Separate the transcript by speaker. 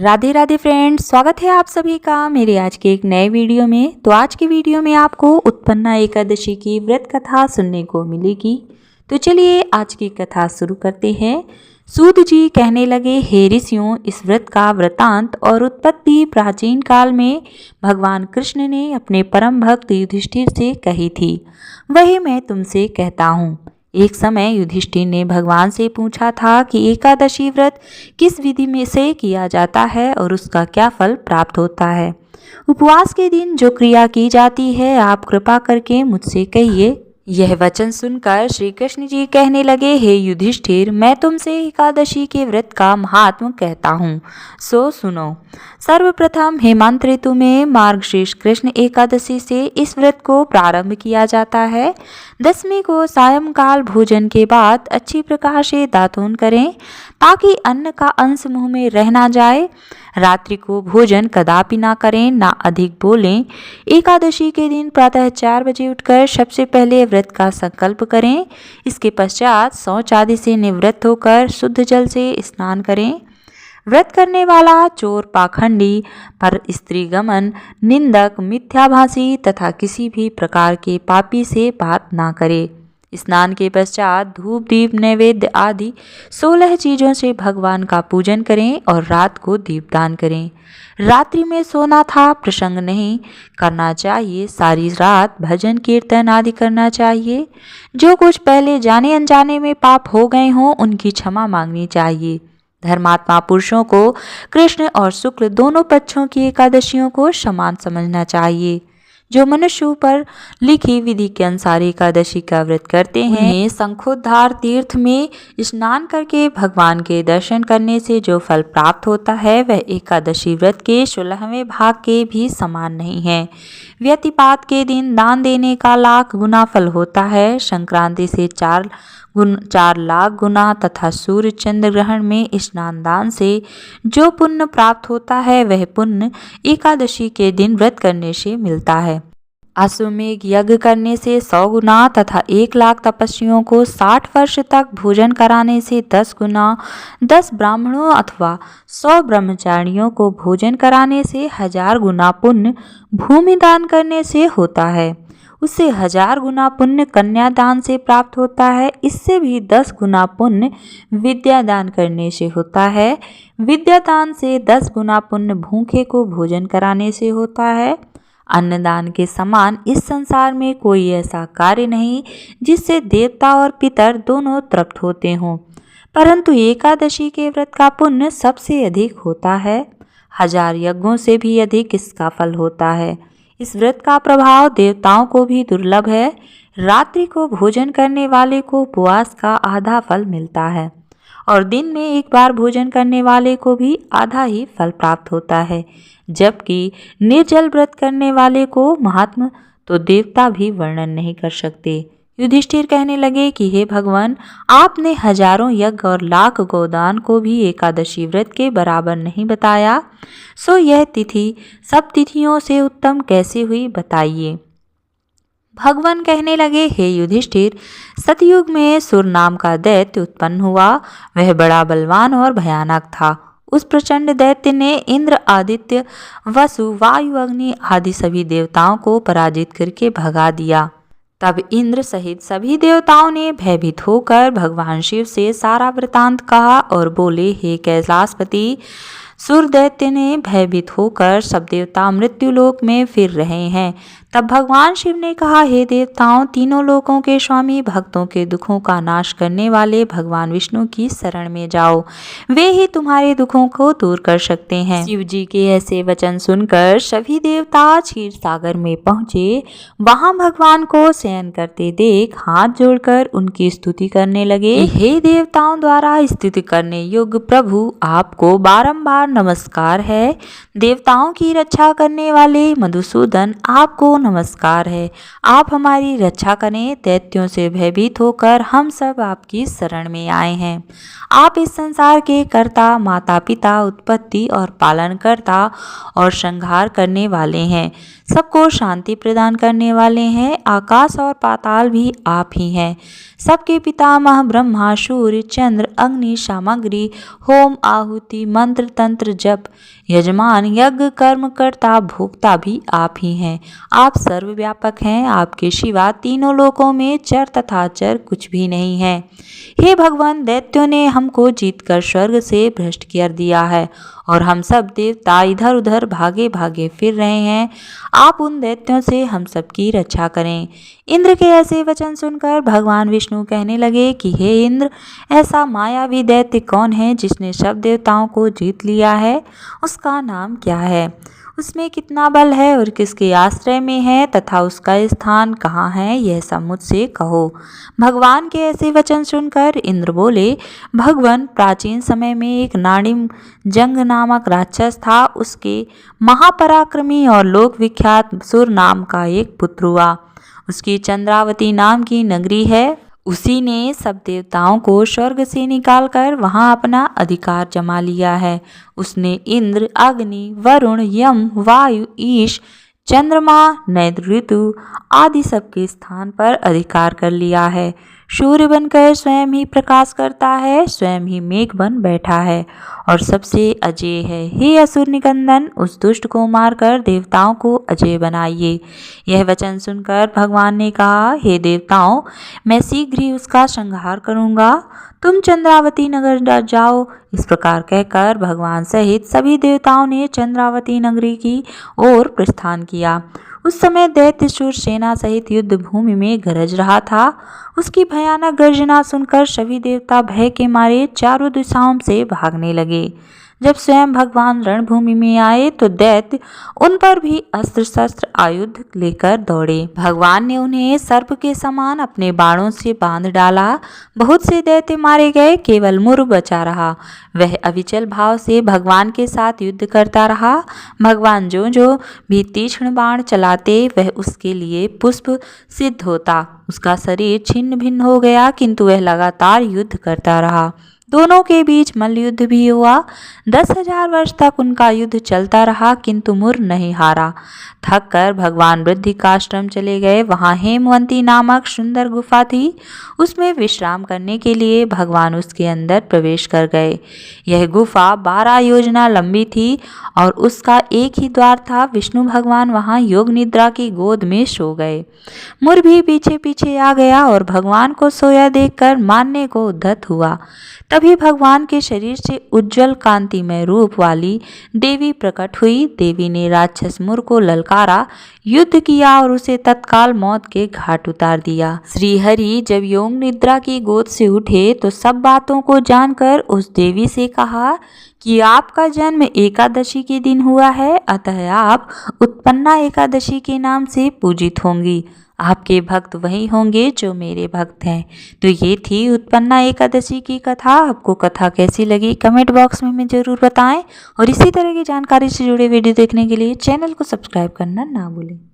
Speaker 1: Radhe Radhe friends, स्वागत है आप सभी का मेरे आज के एक नए वीडियो में। तो आज की वीडियो में आपको उत्पन्ना एकादशी की व्रत कथा सुनने को मिलेगी। तो चलिए आज की कथा शुरू करते हैं। सूत जी कहने लगे, हे ऋषियों, इस व्रत का वृतांत और उत्पत्ति प्राचीन काल में भगवान कृष्ण ने अपने परम भक्त युधिष्ठिर से कही थी, वही मैं तुमसे कहता हूँ। एक समय युधिष्ठिर ने भगवान से पूछा था कि एकादशी व्रत किस विधि में से किया जाता है और उसका क्या फल प्राप्त होता है। उपवास के दिन जो क्रिया की जाती है आप कृपा करके मुझसे कहिए। यह वचन सुनकर श्री कृष्ण जी कहने लगे, हे युधिष्ठिर, मैं तुमसे एकादशी के व्रत का महात्म कहता हूँ, सो सुनो। सर्वप्रथम हेमंत ऋतु में मार्गशीर्ष कृष्ण एकादशी से इस व्रत को प्रारंभ किया जाता है। दसवीं को सायंकाल भोजन के बाद अच्छी प्रकार से दातून करें ताकि अन्न का अंश मुंह में रह ना जाए। रात्रि को भोजन कदापि ना करें, ना अधिक बोलें। एकादशी के दिन प्रातः 4 बजे उठकर सबसे पहले व्रत का संकल्प करें। इसके पश्चात शौच आदि से निवृत्त होकर शुद्ध जल से स्नान करें। व्रत करने वाला चोर, पाखंडी, पर स्त्री गमन, निंदक, मिथ्याभाषी तथा किसी भी प्रकार के पापी से बात ना करे। स्नान के पश्चात धूप, दीप, नैवेद्य आदि 16 चीजों से भगवान का पूजन करें और रात को दीपदान करें। रात्रि में सोना था प्रसंग नहीं करना चाहिए। सारी रात भजन कीर्तन आदि करना चाहिए। जो कुछ पहले जाने अनजाने में पाप हो गए हों उनकी क्षमा मांगनी चाहिए। धर्मात्मा पुरुषों को कृष्ण और शुक्ल दोनों पक्षों की एकादशियों को समान समझना चाहिए। जो मनुष्य पर लिखी विधि के अनुसार एकादशी का व्रत करते हैं, उन्हें शंखोद्धार तीर्थ में स्नान करके भगवान के दर्शन करने से जो फल प्राप्त होता है वह एकादशी व्रत के 16वें भाग के भी समान नहीं है। व्यतिपात के दिन दान देने का लाख गुना फल होता है। संक्रांति से 4 लाख गुना तथा सूर्य चंद्र ग्रहण में स्नान दान से जो पुण्य प्राप्त होता है वह पुण्य एकादशी के दिन व्रत करने से मिलता है। अश्वमेघ यज्ञ करने से 100 गुना तथा 1 लाख तपस्वियों को 60 वर्ष तक भोजन कराने से 10 गुना, 10 ब्राह्मणों अथवा 100 ब्रह्मचारियों को भोजन कराने से 1000 गुना पुण्य भूमि दान करने से होता है। उससे 1000 गुना पुण्य कन्यादान से प्राप्त होता है। इससे भी 10 गुना पुण्य विद्यादान करने से होता है। विद्यादान से 10 गुना पुण्य भूखे को भोजन कराने से होता है। अन्नदान के समान इस संसार में कोई ऐसा कार्य नहीं जिससे देवता और पितर दोनों तृप्त होते हों, परंतु एकादशी के व्रत का पुण्य सबसे अधिक होता है। 1000 यज्ञों से भी अधिक इसका फल होता है। इस व्रत का प्रभाव देवताओं को भी दुर्लभ है। रात्रि को भोजन करने वाले को उपवास का आधा फल मिलता है और दिन में एक बार भोजन करने वाले को भी आधा ही फल प्राप्त होता है, जबकि निर्जल व्रत करने वाले को महात्म तो देवता भी वर्णन नहीं कर सकते। युधिष्ठिर कहने लगे कि हे भगवान, आपने हजारों यज्ञ और लाख गोदान को भी एकादशी व्रत के बराबर नहीं बताया, सो यह तिथि सब तिथियों से उत्तम कैसे हुई बताइए। भगवान कहने लगे, हे युधिष्ठिर, सतयुग में सुर नाम का दैत्य उत्पन्न हुआ। वह बड़ा बलवान और भयानक था। उस प्रचंड दैत्य ने इंद्र, आदित्य, वसु, वायु, अग्नि आदि सभी देवताओं को पराजित करके भगा दिया। तब इंद्र सहित सभी देवताओं ने भयभीत होकर भगवान शिव से सारा वृतांत कहा और बोले, हे कैलाशपति, सुर दैत्य ने भयभीत होकर सब देवता मृत्युलोक में फिर रहे हैं। तब भगवान शिव ने कहा, हे देवताओं, तीनों लोकों के स्वामी, भक्तों के दुखों का नाश करने वाले भगवान विष्णु की शरण में जाओ, वे ही तुम्हारे दुखों को दूर कर सकते हैं। शिव जी के ऐसे वचन सुनकर सभी देवता क्षीर सागर में पहुंचे। वहां भगवान को शयन करते देख हाथ जोड़कर उनकी स्तुति करने लगे। हे देवताओं द्वारा स्तुति करने योग्य प्रभु, आपको बारंबार नमस्कार है। देवताओं की रक्षा करने वाले मधुसूदन, आपको नमस्कार है। आप हमारी रक्षा करें। दैत्यों से भयभीत होकर हम सब आपकी शरण में आए हैं। आप इस संसार के कर्ता, माता पिता, उत्पत्ति और पालन करता और संहार करने वाले हैं। सबको शांति प्रदान करने वाले हैं। आकाश और पाताल भी आप ही हैं। सबके पितामह ब्रह्मा, सूर्य, चंद्र, अग्नि, सामग्री, होम, आहुति, मंत्र, तंत्र मंत्र जप, यजमान, यज्ञ, कर्म कर्ता, भोक्ता भी आप ही हैं। आप सर्वव्यापक हैं। आपके सिवा तीनों लोकों में चर तथा अचर कुछ भी नहीं है। हे भगवान, दैत्यों ने हमको जीतकर स्वर्ग से भ्रष्ट कर दिया है और हम सब देवता इधर उधर भागे भागे फिर रहे हैं। आप उन दैत्यों से हम सबकी रक्षा करें। इंद्र के ऐसे वचन सुनकर भगवान विष्णु कहने लगे कि हे इंद्र, ऐसा मायावी दैत्य कौन है जिसने सब देवताओं को जीत लिया है? उसका नाम क्या है? उसमें कितना बल है और किसके आश्रय में है तथा उसका स्थान कहाँ है, यह सब मुझसे कहो। भगवान के ऐसे वचन सुनकर इंद्र बोले, भगवान, प्राचीन समय में एक नाड़िम जंग नामक राक्षस था। उसके महापराक्रमी और लोक विख्यात सुर नाम का एक पुत्र हुआ। उसकी चंद्रावती नाम की नगरी है। उसी ने सब देवताओं को स्वर्ग से निकालकर वहां अपना अधिकार जमा लिया है। उसने इंद्र, अग्नि, वरुण, यम, वायु, ईश, चंद्रमा, नैत्र ऋतु आदि सबके स्थान पर अधिकार कर लिया है। सूर्य बनकर स्वयं ही प्रकाश करता है, स्वयं ही मेघ बन बैठा है और सबसे अजय है। हे असुर निकंदन, उस दुष्ट को मारकर देवताओं को अजय बनाइए। यह वचन सुनकर भगवान ने कहा, हे देवताओं, मैं शीघ्र ही उसका संहार करूंगा। तुम चंद्रावती नगर जाओ। इस प्रकार कहकर भगवान सहित सभी देवताओं ने चंद्रावती नगरी की ओर प्रस्थान किया। उस समय दैत्यशूर सेना सहित युद्ध भूमि में गरज रहा था। उसकी भयानक गर्जना सुनकर सभी देवता भय के मारे चारों दिशाओं से भागने लगे। जब स्वयं भगवान रणभूमि में आए तो दैत्य उन पर भी अस्त्र शस्त्र आयुध लेकर दौड़े। भगवान ने उन्हें सर्प के समान अपने बाणों से बांध डाला। बहुत से दैत्य मारे गए, केवल मुर बचा रहा। वह अविचल भाव से भगवान के साथ युद्ध करता रहा। भगवान जो जो भी तीक्ष्ण बाण चलाते वह उसके लिए पुष्प सिद्ध होता। उसका शरीर छिन्न भिन्न हो गया, किंतु वह लगातार युद्ध करता रहा। दोनों के बीच मल्लयुद्ध भी हुआ। 10,000 वर्ष तक उनका युद्ध चलता रहा, किंतु मुर नहीं हारा। थक कर भगवान वृद्धि का आश्रम चले गए। वहां हेमवंती नामक सुंदर गुफा थी। उसमें विश्राम करने के लिए भगवान उसके अंदर प्रवेश कर गए। यह गुफा 12 योजना लंबी थी और उसका एक ही द्वार था। विष्णु भगवान वहां योग निद्रा की गोद में सो गए। मुर भी पीछे पीछे आ गया और भगवान को सोया देखकर मारने को उद्यत हुआ। तभी भगवान के शरीर से उज्जवल कांतिमय रूप वाली देवी प्रकट हुई। देवी ने राक्षस मुर को ललकारा, युद्ध किया और उसे तत्काल मौत के घाट उतार दिया। श्री हरि जब योग निद्रा की गोद से उठे तो सब बातों को जानकर उस देवी से कहा कि आपका जन्म एकादशी के दिन हुआ है, अतः आप उत्पन्ना एकादशी के नाम से पूजित होंगी। आपके भक्त वही होंगे जो मेरे भक्त हैं। तो ये थी उत्पन्ना एकादशी की कथा। आपको कथा कैसी लगी कमेंट बॉक्स में हमें ज़रूर बताएं और इसी तरह की जानकारी से जुड़े वीडियो देखने के लिए चैनल को सब्सक्राइब करना ना भूलें।